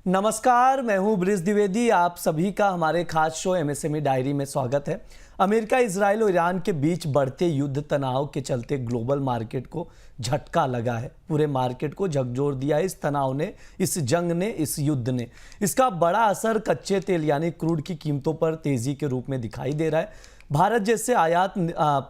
नमस्कार, मैं हूं ब्रिज द्विवेदी। आप सभी का हमारे खास शो एमएसएमई डायरी में स्वागत है। अमेरिका, इजराइल और ईरान के बीच बढ़ते युद्ध तनाव के चलते ग्लोबल मार्केट को झटका लगा है। पूरे मार्केट को झकझोर दिया है इस तनाव ने, इस जंग ने, इस युद्ध ने। इसका बड़ा असर कच्चे तेल यानी क्रूड की कीमतों पर तेजी के रूप में दिखाई दे रहा है। भारत जैसे आयात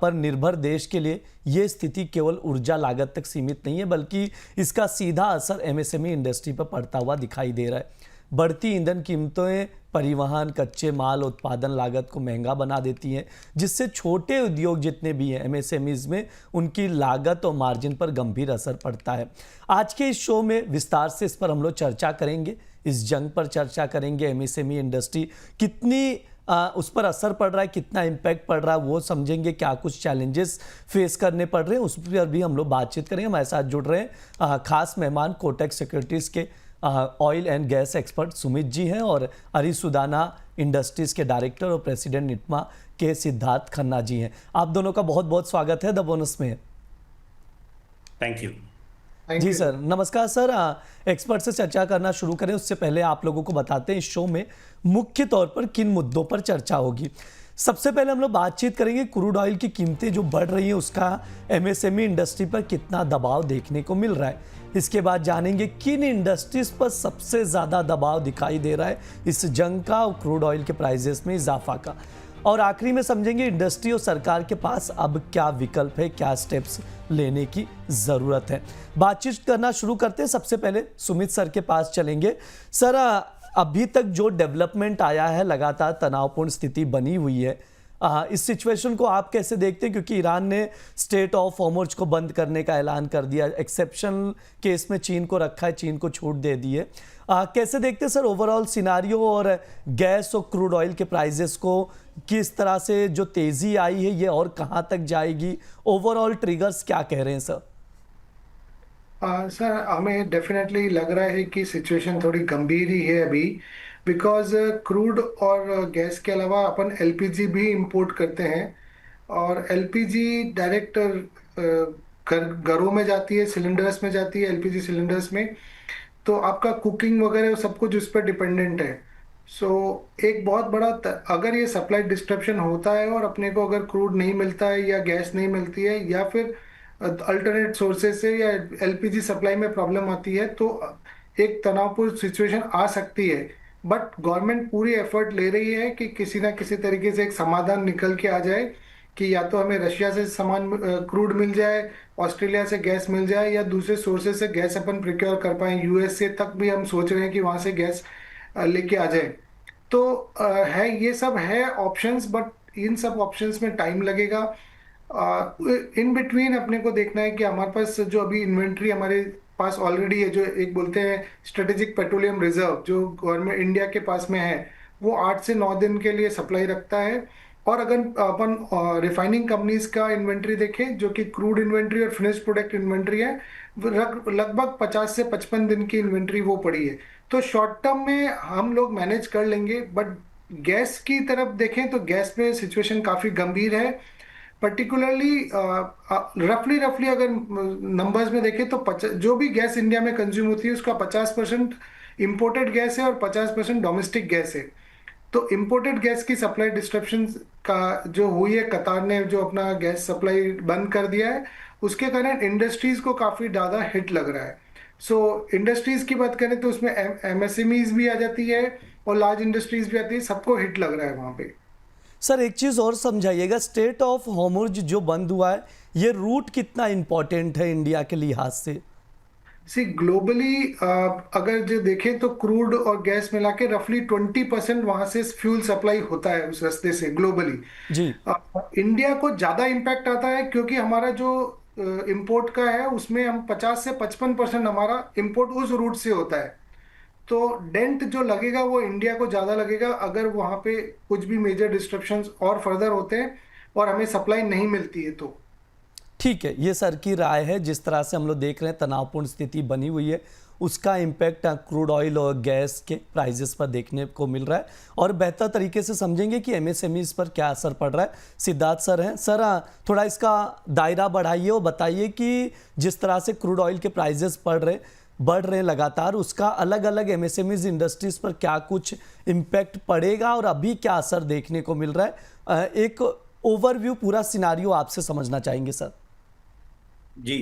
पर निर्भर देश के लिए ये स्थिति केवल ऊर्जा लागत तक सीमित नहीं है, बल्कि इसका सीधा असर एमएसएमई इंडस्ट्री पर पड़ता हुआ दिखाई दे रहा है। बढ़ती ईंधन कीमतें परिवहन, कच्चे माल, उत्पादन लागत को महंगा बना देती हैं, जिससे छोटे उद्योग जितने भी हैं एमएसएमईज में, उनकी लागत और मार्जिन पर गंभीर असर पड़ता है। आज के इस शो में विस्तार से इस पर हम लोग चर्चा करेंगे, इस जंग पर चर्चा करेंगे। एमएसएमई इंडस्ट्री कितनी उस पर असर पड़ रहा है, कितना इम्पैक्ट पड़ रहा है वो समझेंगे, क्या कुछ चैलेंजेस फेस करने पड़ रहे हैं उस पर भी हम लोग बातचीत करेंगे। हमारे साथ जुड़ रहे हैं खास मेहमान कोटक सिक्योरिटीज़ के oil and gas expert Sumit ji हैं और अरिसुदाना इंडस्ट्रीज़ के डायरेक्टर और प्रेसिडेंट निटमा के सिद्धार्थ खन्ना जी हैं। आप दोनों का बहुत बहुत स्वागत है द बोनस में। थैंक यू जी सर, नमस्कार सर। एक्सपर्ट से चर्चा करना शुरू करें उससे पहले आप लोगों को बताते हैं इस शो में मुख्य तौर पर किन मुद्दों पर चर्चा होगी। सबसे पहले हम लोग बातचीत करेंगे क्रूड ऑयल की कीमतें जो बढ़ रही हैं उसका एमएसएमई इंडस्ट्री पर कितना दबाव देखने को मिल रहा है। इसके बाद जानेंगे किन इंडस्ट्रीज पर सबसे ज़्यादा दबाव दिखाई दे रहा है इस जंग का और क्रूड ऑयल के प्राइजेस में इजाफा का। और आखिरी में समझेंगे इंडस्ट्री और सरकार के पास अब क्या विकल्प है, क्या स्टेप्स लेने की ज़रूरत है। बातचीत करना शुरू करते हैं। सबसे पहले सुमित सर के पास चलेंगे। सर, अभी तक जो डेवलपमेंट आया है, लगातार तनावपूर्ण स्थिति बनी हुई है, इस सिचुएशन को आप कैसे देखते हैं? क्योंकि ईरान ने स्टेट ऑफ हॉर्मुज़ को बंद करने का ऐलान कर दिया, एक्सेप्शनल केस में चीन को रखा है, चीन को छूट दे दी है। कैसे देखते हैं सर ओवरऑल सिनारियो और गैस और क्रूड ऑयल के प्राइजेस को? किस तरह से जो तेज़ी आई है ये और कहाँ तक जाएगी? ओवरऑल ट्रिगर्स क्या कह रहे हैं सर? सर, हमें डेफिनेटली लग रहा है कि सिचुएशन थोड़ी गंभीर ही है अभी, बिकॉज क्रूड और गैस के अलावा अपन एलपीजी भी इंपोर्ट करते हैं और एलपीजी डायरेक्ट घरों में जाती है, सिलेंडर्स में जाती है, एलपीजी सिलेंडर्स में। तो आपका कुकिंग वगैरह सब कुछ उस पर डिपेंडेंट है। सो एक बहुत बड़ा अगर ये सप्लाई डिस्ट्रप्शन होता है और अपने को अगर क्रूड नहीं मिलता है या गैस नहीं मिलती है या फिर अल्टरनेट सोर्सेज से या एलपीजी सप्लाई में प्रॉब्लम आती है, तो एक तनावपूर्ण सिचुएशन आ सकती है। बट गवर्नमेंट पूरी एफर्ट ले रही है कि किसी ना किसी तरीके से एक समाधान निकल के आ जाए कि या तो हमें रशिया से सामान क्रूड मिल जाए, ऑस्ट्रेलिया से गैस मिल जाए, या दूसरे सोर्सेज से गैस अपन प्रिक्योर कर पाए। यूएस से तक भी हम सोच रहे हैं कि वहां से गैस लेके आ जाए। तो है, ये सब है ऑप्शंस, बट इन सब ऑप्शंस में टाइम लगेगा। इन बिटवीन अपने को देखना है कि हमारे पास जो अभी इन्वेंट्री हमारे पास ऑलरेडी है, जो एक बोलते हैं स्ट्रेटेजिक पेट्रोलियम रिजर्व, जो गवर्नमेंट इंडिया के पास में है, वो 8 से 9 दिन के लिए सप्लाई रखता है। और अगर अपन रिफाइनिंग कंपनीज का इन्वेंट्री देखें, जो कि क्रूड इन्वेंट्री और फिनिश प्रोडक्ट इन्वेंट्री है, लगभग 50 से 55 दिन की इन्वेंट्री वो पड़ी है। तो शॉर्ट टर्म में हम लोग मैनेज कर लेंगे। बट गैस की तरफ देखें तो गैस में सिचुएशन काफ़ी गंभीर है। पर्टिकुलरली रफली अगर नंबर्स में देखें तो जो भी गैस इंडिया में कंज्यूम होती है उसका 50% इम्पोर्टेड गैस है और 50% डोमेस्टिक गैस है। तो इम्पोर्टेड गैस की सप्लाई डिस्ट्रप्शन का जो हुई है, कतार ने जो अपना गैस सप्लाई बंद कर दिया है, उसके कारण इंडस्ट्रीज को काफ़ी ज़्यादा हिट लग रहा है। सो इंडस्ट्रीज की बात करें तो उसमें एमएसएमईज भी आ जाती है और लार्ज इंडस्ट्रीज भी आती है, सबको हिट लग रहा है वहाँ पे। सर, एक चीज़ और समझाइएगा, स्टेट ऑफ हॉर्मुज़ जो बंद हुआ है, ये रूट कितना इंपॉर्टेंट है इंडिया के लिहाज से? सी ग्लोबली अगर जो देखें तो क्रूड और गैस मिला के रफली 20% वहां से फ्यूल सप्लाई होता है उस रास्ते से ग्लोबली। जी। इंडिया को ज्यादा इम्पैक्ट आता है क्योंकि हमारा जो इंपोर्ट का है उसमें हम 50 से 55% हमारा इंपोर्ट उस रूट से होता है। तो डेंट जो लगेगा वो इंडिया को ज्यादा लगेगा अगर वहां पे कुछ भी मेजर डिस्ट्रप्शंस और फर्दर होते हैं और हमें सप्लाई नहीं मिलती है तो। ठीक है, ये सर की राय है। जिस तरह से हम लोग देख रहे हैं तनावपूर्ण स्थिति बनी हुई है, उसका इम्पैक्ट क्रूड ऑयल और गैस के प्राइजेस पर देखने को मिल रहा है। और बेहतर तरीके से समझेंगे कि एमएसएमईज पर क्या असर पड़ रहा है। सिद्धार्थ सर हैं। सर, थोड़ा इसका दायरा बढ़ाइए और बताइए कि जिस तरह से क्रूड ऑयल के प्राइजेस बढ़ रहे, बढ़ रहे हैं लगातार, उसका अलग अलग एमएसएमईज इंडस्ट्रीज पर क्या कुछ इम्पैक्ट पड़ेगा और अभी क्या असर देखने को मिल रहा है, एक ओवरव्यू पूरा सिनारियो आपसे समझना चाहेंगे सर। जी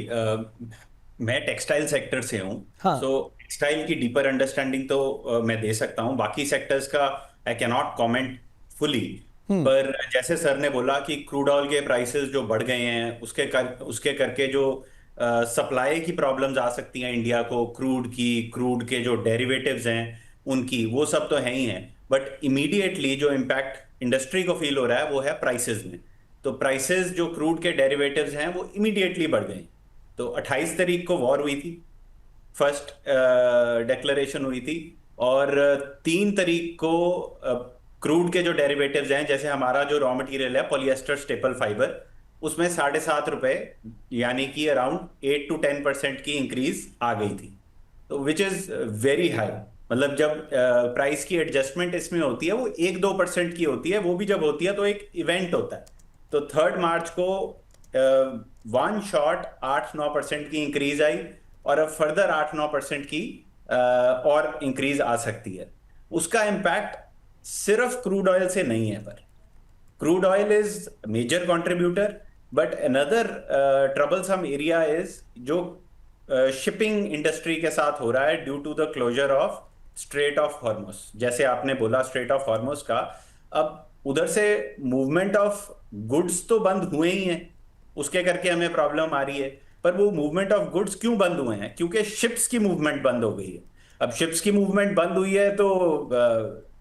मैं टेक्सटाइल सेक्टर से हूँ। हाँ। सो टेक्सटाइल की डीपर अंडरस्टैंडिंग तो मैं दे सकता हूँ, बाकी सेक्टर्स का I can not comment fully. पर जैसे सर ने बोला कि क्रूड ऑयल के प्राइसेस जो बढ़ गए हैं उसके करके जो सप्लाई की प्रॉब्लम्स आ सकती हैं इंडिया को, क्रूड के जो डेरिवेटिव्स हैं उनकी, वो सब तो है ही हैं। बट इमीडिएटली जो इम्पैक्ट इंडस्ट्री को फील हो रहा है वो है प्राइसेस में। तो प्राइसेस जो क्रूड के डेरिवेटिव्स हैं वो इमीडिएटली बढ़ गए। तो 28 तारीख को वॉर हुई थी, फर्स्ट डेक्लेरेशन हुई थी, और 3 तारीख को क्रूड के जो डेरिवेटिव्स हैं, जैसे हमारा जो रॉ मटेरियल है पॉलिएस्टर स्टेपल फाइबर, उसमें ₹7.5 यानी कि अराउंड 8 to 10% की इंक्रीज आ गई थी। तो विच इज वेरी हाई। मतलब जब प्राइस की एडजस्टमेंट इसमें होती है वो 1-2% की होती है, वो भी जब होती है तो एक इवेंट होता है। तो 3 मार्च को वन शॉट 8-9% की इंक्रीज आई, और अब फर्दर 8-9% की और इंक्रीज आ सकती है। उसका इम्पैक्ट सिर्फ क्रूड ऑयल से नहीं है, पर crude oil is major contributor, but another troublesome area is जो शिपिंग इंडस्ट्री के साथ हो रहा है due to the closure of Strait of Hormuz. जैसे आपने बोला स्ट्रेट ऑफ हॉर्मुज का, अब उधर से मूवमेंट ऑफ गुड्स तो बंद हुए ही हैं, उसके करके हमें प्रॉब्लम आ रही है। पर वो मूवमेंट ऑफ गुड्स क्यों बंद हुए हैं? क्योंकि शिप्स की मूवमेंट बंद हो गई है। अब शिप्स की मूवमेंट बंद हुई है तो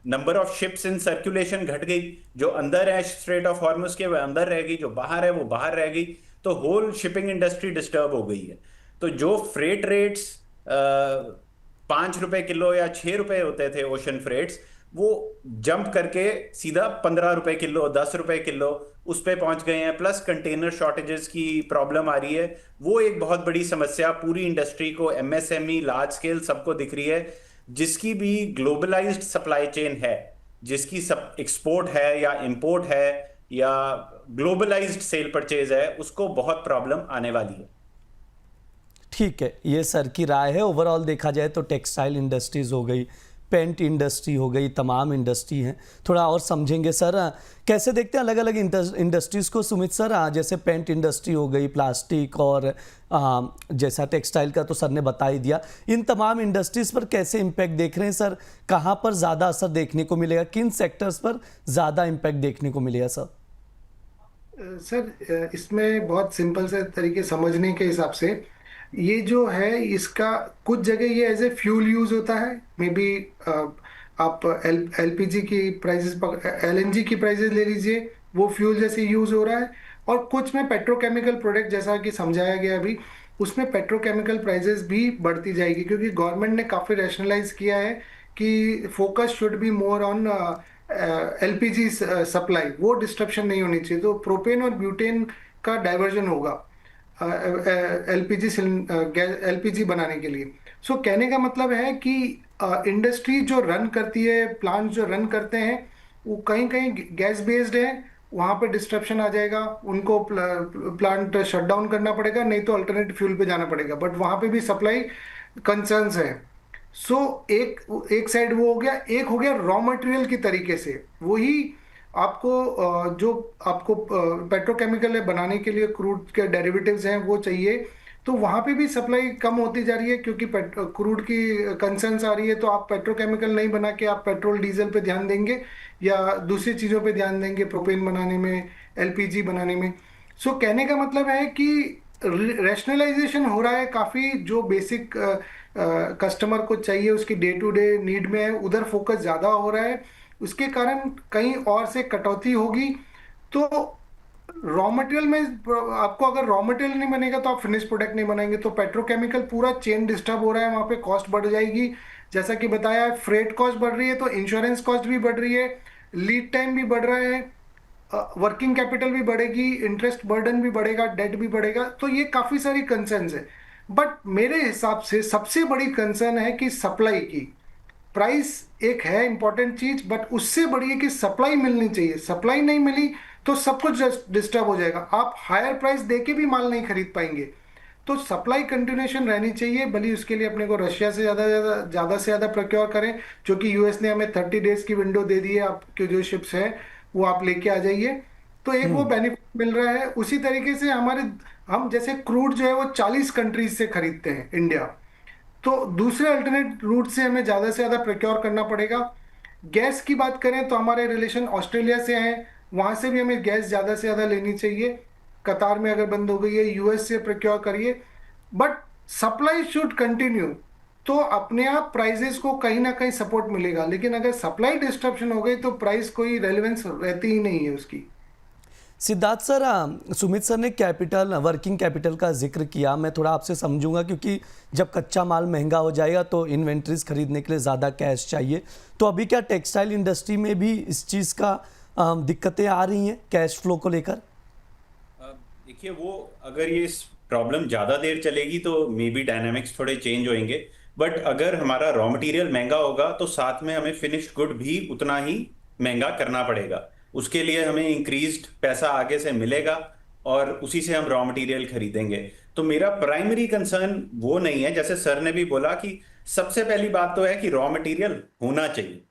number of ships in circulation घट गई। जो अंदर है स्ट्रेट ऑफ हॉर्मुज के, वो अंदर रह गई, जो बाहर है वो बाहर रह गई। तो होल शिपिंग इंडस्ट्री डिस्टर्ब हो गई है। तो जो फ्रेट रेट्स ₹5 किलो या ₹6 होते थे ओशन फ्रेट्स, वो जंप करके सीधा ₹15 किलो, ₹10 किलो उस पे पहुंच गए हैं। प्लस कंटेनर शॉर्टेजेस की प्रॉब्लम आ रही है, वो एक बहुत बड़ी समस्या पूरी इंडस्ट्री को, एमएसएमई, लार्ज स्केल सबको दिख रही है। जिसकी भी ग्लोबलाइज्ड सप्लाई चेन है, जिसकी सब एक्सपोर्ट है या इंपोर्ट है या ग्लोबलाइज्ड सेल परचेज है, उसको बहुत प्रॉब्लम आने वाली है। ठीक है, ये सर की राय है। ओवरऑल देखा जाए तो टेक्सटाइल इंडस्ट्रीज हो गई, पेंट इंडस्ट्री हो गई, तमाम इंडस्ट्री हैं। थोड़ा और समझेंगे सर, कैसे देखते हैं अलग अलग इंडस्ट्रीज़ को सुमित सर? जैसे पेंट इंडस्ट्री हो गई, प्लास्टिक, और जैसा टेक्सटाइल का तो सर ने बता ही दिया। इन तमाम इंडस्ट्रीज़ पर कैसे इम्पैक्ट देख रहे हैं सर? कहाँ पर ज़्यादा असर देखने को मिलेगा, किन सेक्टर्स पर ज़्यादा इम्पैक्ट देखने को मिलेगा सर? सर इसमें बहुत सिंपल से तरीके समझने के हिसाब से, ये जो है इसका कुछ जगह ये एज ए फ्यूल यूज होता है। मे बी आप एलपीजी की प्राइसेस, एलएनजी की प्राइसेस ले लीजिए, वो फ्यूल जैसे यूज हो रहा है। और कुछ में पेट्रोकेमिकल प्रोडक्ट, जैसा कि समझाया गया अभी, उसमें पेट्रोकेमिकल प्राइसेस भी बढ़ती जाएगी, क्योंकि गवर्नमेंट ने काफ़ी रैशनलाइज किया है कि focus should be more on LPG supply, वो डिस्ट्रप्शन नहीं होनी चाहिए। तो प्रोपेन और ब्यूटेन का डाइवर्जन होगा एलपीजी बनाने के लिए। सो कहने का मतलब है कि इंडस्ट्री जो रन करती है, प्लांट जो रन करते हैं, वो कहीं कहीं गैस बेस्ड है, वहाँ पे डिस्ट्रप्शन आ जाएगा, उनको प्लांट शट डाउन करना पड़ेगा, नहीं तो अल्टरनेट फ्यूल पे जाना पड़ेगा। बट वहाँ पे भी सप्लाई कंसर्न्स है। सो एक साइड वो हो गया। एक हो गया रॉ मटेरियल की तरीके से, वही आपको जो आपको पेट्रोकेमिकल बनाने के लिए क्रूड के डेरिवेटिव्स हैं वो चाहिए, तो वहाँ पे भी सप्लाई कम होती जा रही है, क्योंकि क्रूड की कंसर्न्स आ रही है। तो आप पेट्रोकेमिकल नहीं बना के आप पेट्रोल डीजल पे ध्यान देंगे या दूसरी चीज़ों पे ध्यान देंगे, प्रोपेन बनाने में, एलपीजी बनाने में। सो कहने का मतलब है कि रैशनलाइजेशन हो रहा है काफ़ी। जो बेसिक कस्टमर को चाहिए, उसकी डे टू डे नीड में है, उधर फोकस ज़्यादा हो रहा है। उसके कारण कहीं और से कटौती होगी। तो रॉ मटेरियल में आपको, अगर रॉ मटेरियल नहीं बनेगा तो आप फिनिश प्रोडक्ट नहीं बनाएंगे। तो पेट्रोकेमिकल पूरा चेन डिस्टर्ब हो रहा है, वहाँ पे कॉस्ट बढ़ जाएगी। जैसा कि बताया, फ्रेट कॉस्ट बढ़ रही है, तो इंश्योरेंस कॉस्ट भी बढ़ रही है, लीड टाइम भी बढ़ रहा है, वर्किंग कैपिटल भी बढ़ेगी, इंटरेस्ट बर्डन भी बढ़ेगा, डेट भी बढ़ेगा। तो ये काफ़ी सारी कंसर्न्स है। बट मेरे हिसाब से सबसे बड़ी कंसर्न है कि सप्लाई की। प्राइस एक है इंपॉर्टेंट चीज, बट उससे बड़ी है कि सप्लाई मिलनी चाहिए। सप्लाई नहीं मिली तो सब कुछ डिस्टर्ब हो जाएगा। आप हायर प्राइस देके भी माल नहीं खरीद पाएंगे। तो सप्लाई कंटिन्यूएशन रहनी चाहिए, भले उसके लिए अपने को रशिया से ज़्यादा से ज़्यादा प्रोक्योर करें, जो कि यूएस ने हमें 30 डेज की विंडो दे दी है, आपके जो शिप्स है वो आप लेके आ जाइए। तो एक वो बेनिफिट मिल रहा है। उसी तरीके से हम जैसे क्रूड जो है वो 40 कंट्रीज से खरीदते हैं इंडिया, तो दूसरे अल्टरनेट रूट से हमें ज़्यादा से ज़्यादा प्रोक्योर करना पड़ेगा। गैस की बात करें तो हमारे रिलेशन ऑस्ट्रेलिया से हैं, वहां से भी हमें गैस ज़्यादा से ज़्यादा लेनी चाहिए। कतार में अगर बंद हो गई है, यूएस से प्रोक्योर करिए, बट सप्लाई शुड कंटिन्यू। तो अपने आप प्राइजेस को कहीं ना कहीं सपोर्ट मिलेगा, लेकिन अगर सप्लाई डिस्ट्रप्शन हो गई तो प्राइस कोई रेलेवेंस रहती ही नहीं है उसकी। सिद्धार्थ सर, सुमित सर ने कैपिटल वर्किंग कैपिटल का जिक्र किया। मैं थोड़ा आपसे समझूंगा, क्योंकि जब कच्चा माल महंगा हो जाएगा तो इन्वेंट्रीज खरीदने के लिए ज़्यादा कैश चाहिए। तो अभी क्या टेक्सटाइल इंडस्ट्री में भी इस चीज़ का दिक्कतें आ रही हैं कैश फ्लो को लेकर? देखिए, वो अगर ये प्रॉब्लम ज़्यादा देर चलेगी तो मे बी डायनामिक्स थोड़े चेंज होंगे। बट अगर हमारा रॉ मटेरियल महंगा होगा तो साथ में हमें फिनिश्ड गुड भी उतना ही महंगा करना पड़ेगा। उसके लिए हमें इंक्रीज्ड पैसा आगे से मिलेगा और उसी से हम रॉ मटेरियल खरीदेंगे। तो मेरा प्राइमरी कंसर्न वो नहीं है, जैसे सर ने भी बोला कि सबसे पहली बात तो है कि रॉ मटेरियल होना चाहिए।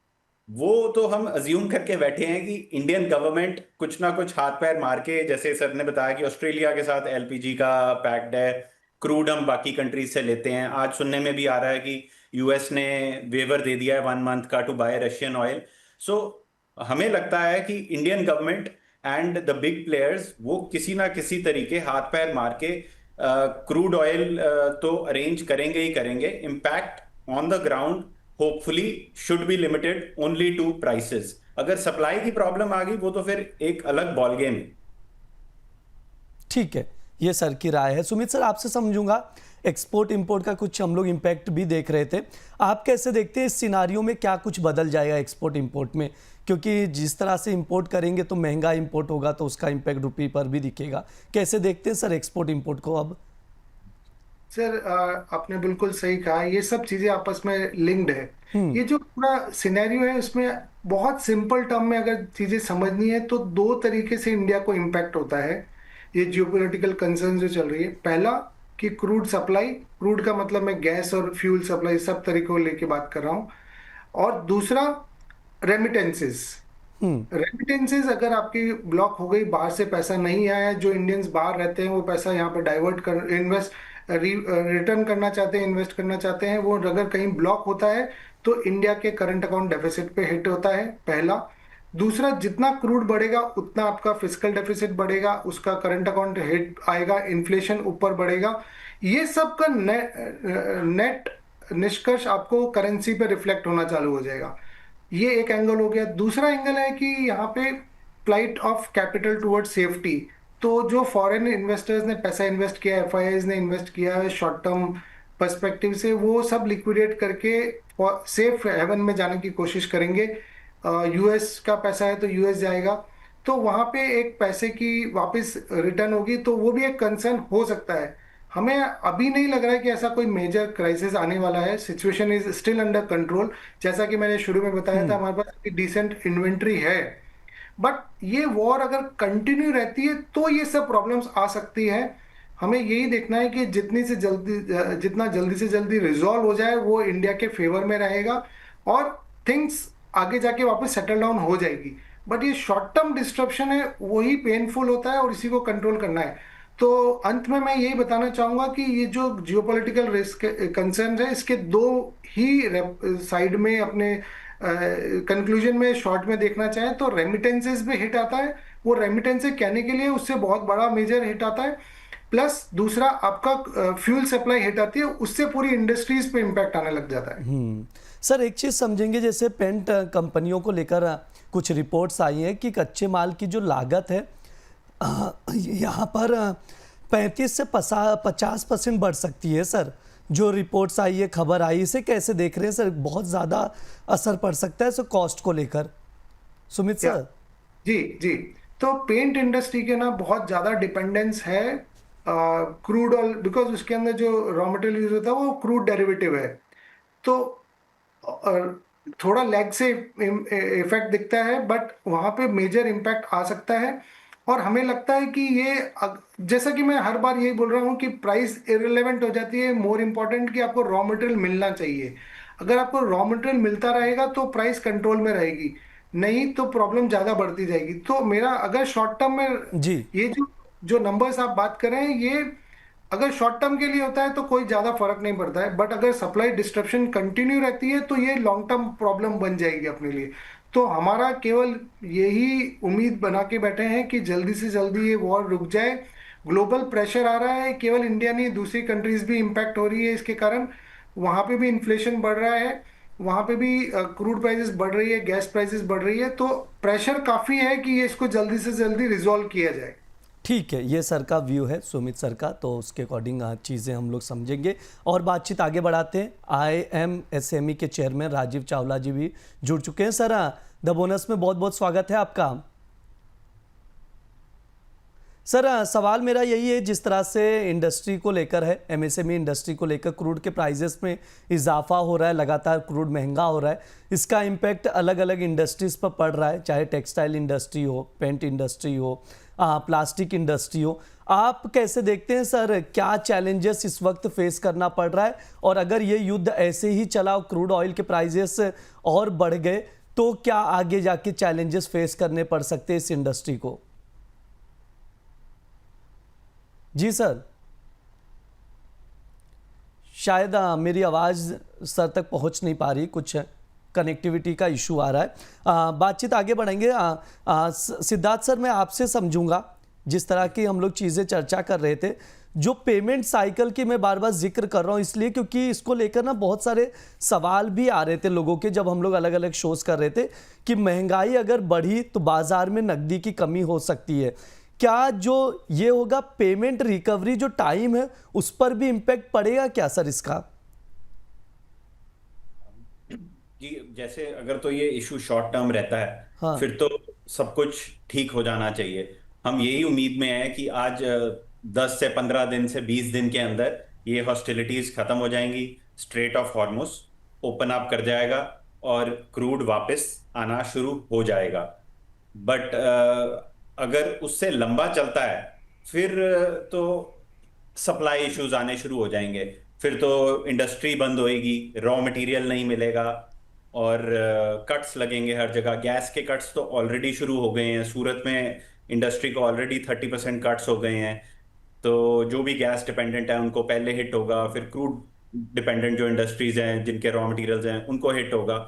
वो तो हम अज्यूम करके बैठे हैं कि इंडियन गवर्नमेंट कुछ ना कुछ हाथ पैर मार के, जैसे सर ने बताया कि ऑस्ट्रेलिया के साथ एलपीजी का पैक्ट है, क्रूड हम बाकी कंट्रीज से लेते हैं। आज सुनने में भी आ रहा है कि यूएस ने वेवर दे दिया है 1 मंथ का टू बाय रशियन ऑयल। सो हमें लगता है कि Indian government and the big players वो किसी ना किसी तरीके हाथ पैर मार के क्रूड ऑयल तो अरेंज करेंगे ही करेंगे। Impact on the ground hopefully should be limited only to prices. अगर सप्लाई की प्रॉब्लम आ गई वो तो फिर एक अलग बॉल गेम है। ठीक है, ये सर की राय है। सुमित सर, आपसे समझूंगा। एक्सपोर्ट इंपोर्ट का कुछ हम लोग इम्पैक्ट भी देख रहे थे, आप कैसे देखते हैं इस सिनारियो में? क्या कुछ बदल जाएगा एक्सपोर्ट इंपोर्ट में? क्योंकि जिस तरह से इंपोर्ट करेंगे तो महंगा इंपोर्ट होगा, तो उसका इम्पैक्ट रुपये पर भी दिखेगा। कैसे देखते हैं सर एक्सपोर्ट इंपोर्ट को अब? सर, आपने बिल्कुल सही कहा, ये सब चीजें आपस में लिंक्ड है। ये जो पूरा सिनेरियो है उसमें बहुत सिंपल टर्म में अगर चीजें समझनी है तो दो तरीके से इंडिया को इम्पैक्ट होता है। ये जियोपॉलिटिकल कंसर्न जो चल रही है, पहला कि क्रूड सप्लाई, क्रूड का मतलब मैं गैस और फ्यूल सप्लाई सब तरीकों को लेके बात कर रहा हूँ। और दूसरा रेमिटेंसेस। रेमिटेंसेस अगर आपकी ब्लॉक हो गई, बाहर से पैसा नहीं आया, जो इंडियंस बाहर रहते हैं वो पैसा यहाँ पे डाइवर्ट कर इन्वेस्ट रिटर्न करना चाहते हैं, इन्वेस्ट करना चाहते हैं, वो अगर कहीं ब्लॉक होता है तो इंडिया के करंट अकाउंट डेफिसिट पे हिट होता है, पहला। दूसरा, जितना क्रूड बढ़ेगा उतना आपका फिस्कल डेफिसिट बढ़ेगा, उसका करंट अकाउंट हिट आएगा, इन्फ्लेशन ऊपर बढ़ेगा। ये सब का नेट निष्कर्ष आपको करेंसी पे रिफ्लेक्ट होना चालू हो जाएगा। ये एक एंगल हो गया। दूसरा एंगल है कि यहाँ पे flight of capital toward safety. तो जो फॉरेन इन्वेस्टर्स ने पैसा इन्वेस्ट किया, एफआईआईज ने इन्वेस्ट किया है शॉर्ट टर्म पर्सपेक्टिव से, वो सब लिक्विडेट करके सेफ हेवन में जाने की कोशिश करेंगे। यूएस का पैसा है तो यूएस जाएगा, तो वहां पे एक पैसे की वापस रिटर्न होगी, तो वो भी एक कंसर्न हो सकता है। हमें अभी नहीं लग रहा है कि ऐसा कोई मेजर क्राइसिस आने वाला है। Situation is still under control. जैसा कि मैंने शुरू में बताया था, हमारे पास डिसेंट इन्वेंट्री है, बट ये वॉर अगर कंटिन्यू रहती है तो ये सब प्रॉब्लम्स आ सकती है। हमें यही देखना है कि जितना जल्दी से जल्दी रिजॉल्व हो जाए वो इंडिया के फेवर में रहेगा और थिंग्स आगे जाके वापस सेटल डाउन हो जाएगी। बट ये शॉर्ट टर्म डिस्ट्रप्शन है, वही पेनफुल होता है और इसी को कंट्रोल करना है। तो अंत में मैं यही बताना चाहूंगा कि ये जो जियोपॉलिटिकल रिस्क कंसर्न है, इसके दो ही साइड में अपने कंक्लूजन में शॉर्ट में देखना चाहें तो रेमिटेंसेस भी हिट आता है। वो रेमिटेंसेस कहने के लिए उससे बहुत बड़ा मेजर हिट आता है, प्लस दूसरा आपका फ्यूल सप्लाई हिट आती है, उससे पूरी इंडस्ट्रीज पे इम्पैक्ट आने लग जाता है। सर, एक चीज़ समझेंगे, जैसे पेंट कंपनियों को लेकर कुछ रिपोर्ट्स आई हैं कि कच्चे माल की जो लागत है यहाँ पर 35 से 50% बढ़ सकती है। सर, जो रिपोर्ट्स आई है, खबर आई, इसे कैसे देख रहे हैं सर? बहुत ज़्यादा असर पड़ सकता है सर कॉस्ट को लेकर। सुमित सर। जी जी। तो पेंट इंडस्ट्री के ना बहुत ज़्यादा डिपेंडेंस है क्रूड ऑयल, बिकॉज उसके अंदर जो रॉ मटेरियल यूज होता है वो क्रूड डेरिवेटिव है। तो थोड़ा लैग से इफेक्ट दिखता है, बट वहां पे मेजर इम्पैक्ट आ सकता है। और हमें लगता है कि ये जैसा कि मैं हर बार यही बोल रहा हूँ कि प्राइस इररिलेवेंट हो जाती है, मोर इम्पोर्टेंट कि आपको रॉ मटेरियल मिलना चाहिए। अगर आपको रॉ मटेरियल मिलता रहेगा तो प्राइस कंट्रोल में रहेगी, नहीं तो प्रॉब्लम ज़्यादा बढ़ती जाएगी। तो मेरा अगर शॉर्ट टर्म में जी। ये जो जो नंबर्स आप बात कर रहे हैं, ये अगर शॉर्ट टर्म के लिए होता है तो कोई ज़्यादा फर्क नहीं पड़ता है, बट अगर सप्लाई डिस्ट्रप्शन कंटिन्यू रहती है तो ये लॉन्ग टर्म प्रॉब्लम बन जाएगी अपने लिए। तो हमारा केवल यही उम्मीद बना के बैठे हैं कि जल्दी से जल्दी ये वॉर रुक जाए। ग्लोबल प्रेशर आ रहा है, केवल इंडिया नहीं दूसरी कंट्रीज भी इम्पैक्ट हो रही है इसके कारण। वहां पे भी इन्फ्लेशन बढ़ रहा है, वहां पे भी क्रूड प्राइसेस बढ़ रही है, गैस प्राइसेस बढ़ रही है, तो प्रेशर काफी है कि ये इसको जल्दी से जल्दी रिजॉल्व किया जाए। ठीक है, ये सर का व्यू है, सुमित सर का, तो उसके अकॉर्डिंग चीज़ें हम लोग समझेंगे और बातचीत आगे बढ़ाते हैं। IMSME के चेयरमैन राजीव चावला जी भी जुड़ चुके हैं। सर, द बोनस में बहुत बहुत स्वागत है आपका। सर, सवाल मेरा यही है, जिस तरह से इंडस्ट्री को लेकर है, MSME इंडस्ट्री को लेकर क्रूड के प्राइजेस में इजाफा हो रहा है, लगातार क्रूड महंगा हो रहा है, इसका इम्पैक्ट अलग अलग इंडस्ट्रीज पर पड़ रहा है, चाहे टेक्सटाइल इंडस्ट्री हो, पेंट इंडस्ट्री हो, प्लास्टिक इंडस्ट्री हो। आप कैसे देखते हैं सर, क्या चैलेंजेस इस वक्त फेस करना पड़ रहा है, और अगर ये युद्ध ऐसे ही चला और क्रूड ऑयल के प्राइजेस और बढ़ गए तो क्या आगे जाके चैलेंजेस फेस करने पड़ सकते हैं इस इंडस्ट्री को? जी सर, शायद मेरी आवाज़ सर तक पहुंच नहीं पा रही, कुछ कनेक्टिविटी का इशू आ रहा है। बातचीत आगे बढ़ेंगे। सिद्धार्थ सर, मैं आपसे समझूंगा, जिस तरह की हम लोग चीज़ें चर्चा कर रहे थे, जो पेमेंट साइकिल की मैं बार बार जिक्र कर रहा हूँ इसलिए क्योंकि इसको लेकर ना बहुत सारे सवाल भी आ रहे थे लोगों के, जब हम लोग अलग अलग शोज कर रहे थे कि महंगाई अगर बढ़ी तो बाजार में नकदी की कमी हो सकती है। क्या जो ये होगा पेमेंट रिकवरी जो टाइम है उस पर भी इम्पैक्ट पड़ेगा क्या सर इसका? जी, जैसे अगर तो ये इशू शॉर्ट टर्म रहता है, हाँ। फिर तो सब कुछ ठीक हो जाना चाहिए। हम यही उम्मीद में हैं कि आज 10 से 15 दिन से 20 दिन के अंदर ये हॉस्टिलिटीज खत्म हो जाएंगी, straight of Hormuz open up कर जाएगा और क्रूड वापस आना शुरू हो जाएगा। बट अगर उससे लंबा चलता है, फिर तो सप्लाई इश्यूज आने शुरू हो जाएंगे। फिर तो इंडस्ट्री बंद होएगी, रॉ मटेरियल नहीं मिलेगा और कट्स लगेंगे हर जगह। गैस के कट्स तो ऑलरेडी शुरू हो गए हैं, सूरत में इंडस्ट्री को ऑलरेडी 30% कट्स हो गए हैं। तो जो भी गैस डिपेंडेंट है उनको पहले हिट होगा, फिर क्रूड डिपेंडेंट जो इंडस्ट्रीज हैं जिनके रॉ मटेरियल्स हैं उनको हिट होगा।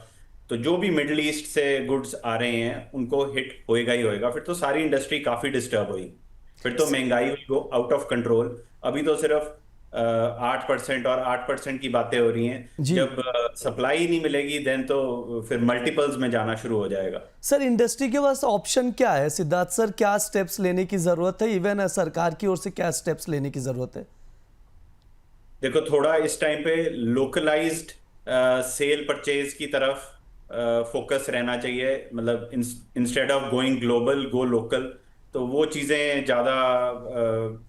तो जो भी मिडल ईस्ट से गुड्स आ रहे हैं उनको हिट होएगा ही होएगा। फिर तो सारी इंडस्ट्री काफी डिस्टर्ब हुई, फिर तो महंगाई will go out of control. अभी तो सिर्फ 8% और 8% की बातें हो रही हैं। जी जब सप्लाई नहीं मिलेगी देन तो फिर मल्टीपल्स में जाना शुरू हो जाएगा। सर, इंडस्ट्री के पास ऑप्शन क्या है सिद्धार्थ सर? क्या स्टेप्स लेने की जरूरत है, इवन सरकार की ओर से क्या स्टेप्स लेने की जरूरत है? देखो, थोड़ा इस टाइम पे लोकलाइज्ड सेल परचेज की तरफ फोकस रहना चाहिए। मतलब instead of going global, go local. तो वो चीज़ें ज़्यादा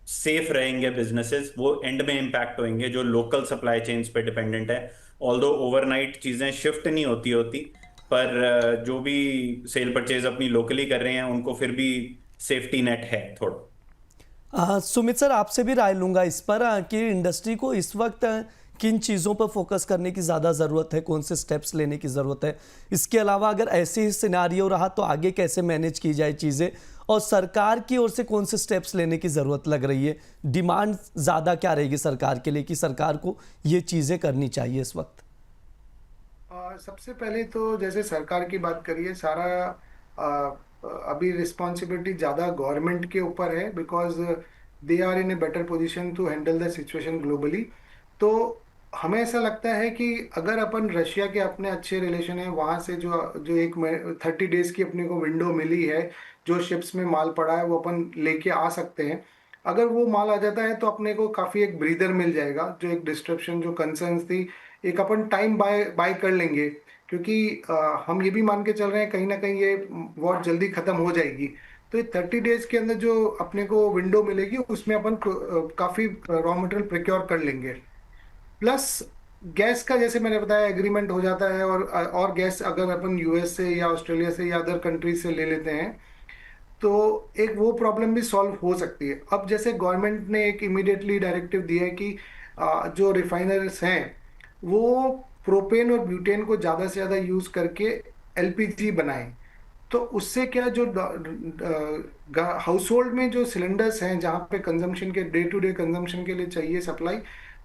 सेफ रहेंगे बिजनेसेस, वो एंड में इम्पैक्ट होंगे जो लोकल सप्लाई चेन्स पे डिपेंडेंट है। ऑल्दो ओवरनाइट चीज़ें शिफ्ट नहीं होती, पर जो भी सेल परचेज अपनी लोकली कर रहे हैं उनको फिर भी सेफ्टी नेट है थोड़ा। सुमित सर, आपसे भी राय लूंगा इस पर कि इंडस्ट्री को इस वक्त किन चीज़ों पर फोकस करने की ज़्यादा ज़रूरत है, कौन से स्टेप्स लेने की ज़रूरत है। इसके अलावा अगर ऐसे ही सिनेरियो रहा तो आगे कैसे मैनेज की जाए चीज़ें, और सरकार की ओर से कौन से स्टेप्स लेने की ज़रूरत लग रही है? डिमांड ज़्यादा क्या रहेगी सरकार के लिए कि सरकार को ये चीज़ें करनी चाहिए इस वक्त? सबसे पहले तो जैसे सरकार की बात करिए, सारा आ, अभी रिस्पॉन्सिबिलिटी ज़्यादा गवर्नमेंट के ऊपर है, because they are in a better position to handle the situation globally. तो हमें ऐसा लगता है कि अगर अपन रशिया के अपने अच्छे रिलेशन है, वहाँ से जो जो एक 30 डेज की अपने को विंडो मिली है, जो शिप्स में माल पड़ा है वो अपन लेके आ सकते हैं। अगर वो माल आ जाता है तो अपने को काफ़ी एक ब्रीदर मिल जाएगा। जो एक डिस्ट्रप्शन जो कंसर्न्स थी, एक अपन टाइम बाय बाय कर लेंगे, क्योंकि हम ये भी मान के चल रहे हैं कहीं ना कहीं ये वॉर जल्दी खत्म हो जाएगी। तो ये 30 डेज के अंदर जो अपने को विंडो मिलेगी उसमें अपन काफ़ी रॉ मटेरियल प्रिक्योर कर लेंगे। प्लस गैस का जैसे मैंने बताया एग्रीमेंट हो जाता है, और गैस अगर अपन यूएस से या ऑस्ट्रेलिया से या अदर कंट्रीज से ले लेते हैं तो एक वो प्रॉब्लम भी सॉल्व हो सकती है। अब जैसे गवर्नमेंट ने एक इमीडिएटली डायरेक्टिव दिया है कि जो रिफाइनर्स हैं वो प्रोपेन और ब्यूटेन को ज़्यादा से ज़्यादा यूज़ करके एलपीजी बनाएं। तो उससे क्या, जो हाउस होल्ड में जो सिलेंडर्स हैं जहाँ पे कंजम्पशन के डे टू डे कंजम्पशन के लिए चाहिए सप्लाई,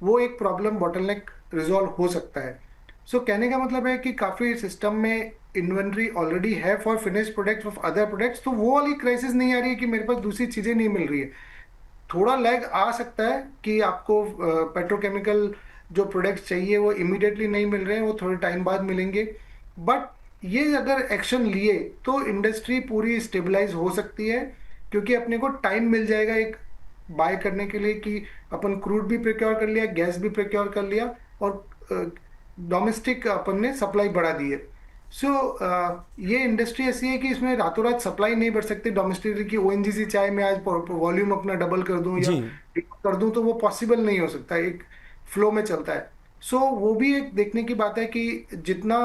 वो एक प्रॉब्लम बॉटलनेक रिजॉल्व हो सकता है। सो कहने का मतलब है कि काफ़ी सिस्टम में इन्वेंट्री ऑलरेडी है for finish products of other products, तो वो वाली क्राइसिस नहीं आ रही है कि मेरे पास दूसरी चीज़ें नहीं मिल रही है। थोड़ा लैग आ सकता है कि आपको पेट्रोकेमिकल जो प्रोडक्ट्स चाहिए वो इमीडिएटली नहीं मिल रहे हैं, वो थोड़े टाइम बाद मिलेंगे। बट ये अगर एक्शन लिए तो इंडस्ट्री पूरी स्टेबलाइज हो सकती है, क्योंकि अपने को टाइम मिल जाएगा एक बाय करने के लिए कि अपन क्रूड भी प्रिक्योर कर लिया, गैस भी प्रिक्योर कर लिया, और डोमेस्टिक अपन ने सप्लाई बढ़ा दी है। सो ये इंडस्ट्री ऐसी है कि इसमें रातों रात सप्लाई नहीं बढ़ सकती डोमेस्टिकली कि ओएनजीसी चाहे मैं आज वॉल्यूम अपना डबल कर दूं या जी। कर दूं, तो वो पॉसिबल नहीं हो सकता, एक फ्लो में चलता है। सो वो भी एक देखने की बात है कि जितना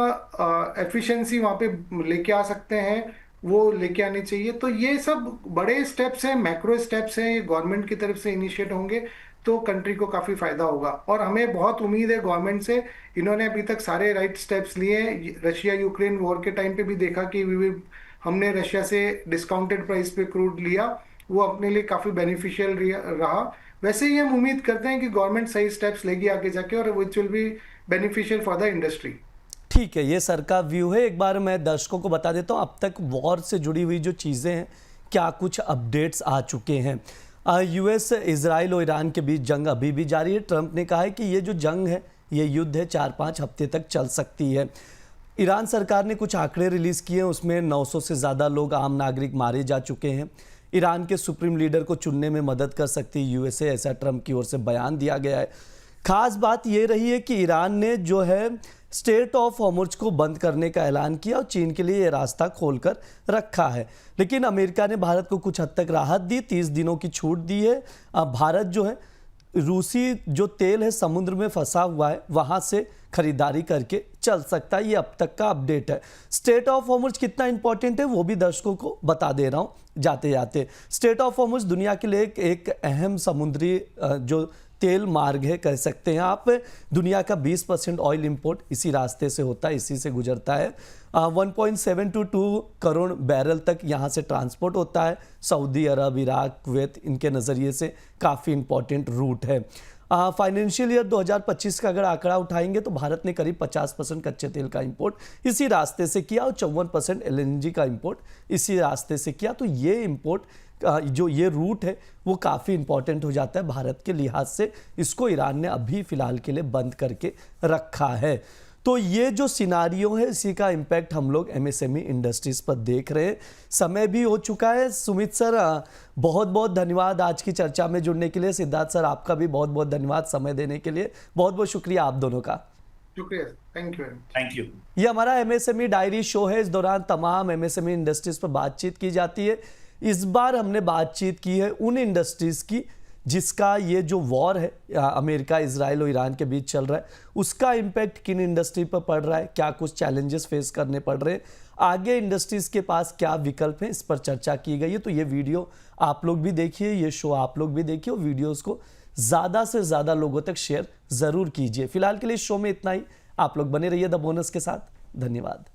एफिशिएंसी वहाँ पे लेके आ सकते हैं वो लेके आनी चाहिए। तो ये सब बड़े स्टेप्स हैं, मैक्रो स्टेप्स हैं, ये गवर्नमेंट की तरफ से इनिशिएट होंगे तो कंट्री को काफ़ी फायदा होगा। और हमें बहुत उम्मीद है गवर्नमेंट से, इन्होंने अभी तक सारे राइट स्टेप्स लिए हैं। रशिया यूक्रेन वॉर के टाइम पे भी देखा कि हमने रशिया से डिस्काउंटेड प्राइस पे क्रूड लिया, वो अपने लिए काफ़ी बेनिफिशियल रहा। वैसे ही हम उम्मीद करते हैं कि गवर्नमेंट सही स्टेप्स लेगी आगे जाके, और which will be beneficial for the industry. ठीक है, ये सर का व्यू है। एक बार मैं दर्शकों को बता देता हूँ अब तक वॉर से जुड़ी हुई जो चीज़ें हैं, क्या कुछ अपडेट्स आ चुके हैं। यूएस, इजराइल और ईरान के बीच जंग अभी भी जारी है। ट्रंप ने कहा है कि ये जो जंग है, ये युद्ध है, 4-5 हफ्ते तक चल सकती है। ईरान सरकार ने कुछ आंकड़े रिलीज़ किए हैं, उसमें 900 से ज़्यादा लोग आम नागरिक मारे जा चुके हैं। ईरान के सुप्रीम लीडर को चुनने में मदद कर सकती है यूएसए, ऐसा ट्रंप की ओर से बयान दिया गया है। खास बात यह रही है कि ईरान ने जो है स्टेट ऑफ हॉर्मुज़ को बंद करने का ऐलान किया और चीन के लिए ये रास्ता खोलकर रखा है। लेकिन अमेरिका ने भारत को कुछ हद तक राहत दी, 30 दिनों की छूट दी है। अब भारत जो है रूसी जो तेल है समुद्र में फंसा हुआ है, वहाँ से खरीदारी करके चल सकता है। ये अब तक का अपडेट है। स्टेट ऑफ हॉर्मुज़ कितना इंपॉर्टेंट है वो भी दर्शकों को बता दे रहा हूँ जाते जाते। स्टेट ऑफ हॉर्मुज़ दुनिया के लिए एक अहम समुद्री जो तेल मार्ग है कह सकते हैं आप। दुनिया का 20% ऑयल इंपोर्ट इसी रास्ते से होता है, इसी से गुजरता है। 1.722 करोड़ बैरल तक यहाँ से ट्रांसपोर्ट होता है। सऊदी अरब, इराक, कुवैत, इनके नज़रिए से काफ़ी इंपॉर्टेंट रूट है। फाइनेंशियल ईयर 2025 का अगर आंकड़ा उठाएंगे तो भारत ने करीब 50% कच्चे तेल का इंपोर्ट इसी रास्ते से किया और 54% एलएनजी का इंपोर्ट इसी रास्ते से किया। तो ये इंपोर्ट जो ये रूट है वो काफ़ी इंपॉर्टेंट हो जाता है भारत के लिहाज से। इसको ईरान ने अभी फ़िलहाल के लिए बंद करके रखा है। तो ये जो सिनारियो है इसी का इम्पैक्ट हम लोग एमएसएमई इंडस्ट्रीज़ पर देख रहे हैं। समय भी हो चुका है। सुमित सर बहुत बहुत धन्यवाद आज की चर्चा में जुड़ने के लिए। सिद्धार्थ सर आपका भी बहुत बहुत धन्यवाद समय देने के लिए। बहुत बहुत शुक्रिया आप दोनों का। शुक्रिया, थैंक यू। Thank you. ये हमारा एमएसएमई डायरी शो है। इस दौरान तमाम एमएसएमई इंडस्ट्रीज़ पर बातचीत की जाती है। इस बार हमने बातचीत की है उन इंडस्ट्रीज़ की जिसका ये जो वॉर है अमेरिका, इजराइल और ईरान के बीच चल रहा है, उसका इम्पैक्ट किन इंडस्ट्री पर पड़ रहा है, क्या कुछ चैलेंजेस फेस करने पड़ रहे हैं, आगे इंडस्ट्रीज़ के पास क्या विकल्प हैं, इस पर चर्चा की गई है। तो ये वीडियो आप लोग भी देखिए, ये शो आप लोग भी देखिए और वीडियोज़ को ज़्यादा से ज़्यादा लोगों तक शेयर ज़रूर कीजिए। फिलहाल के लिए इस शो में इतना ही। आप लोग बने रहिए द बोनस के साथ। धन्यवाद।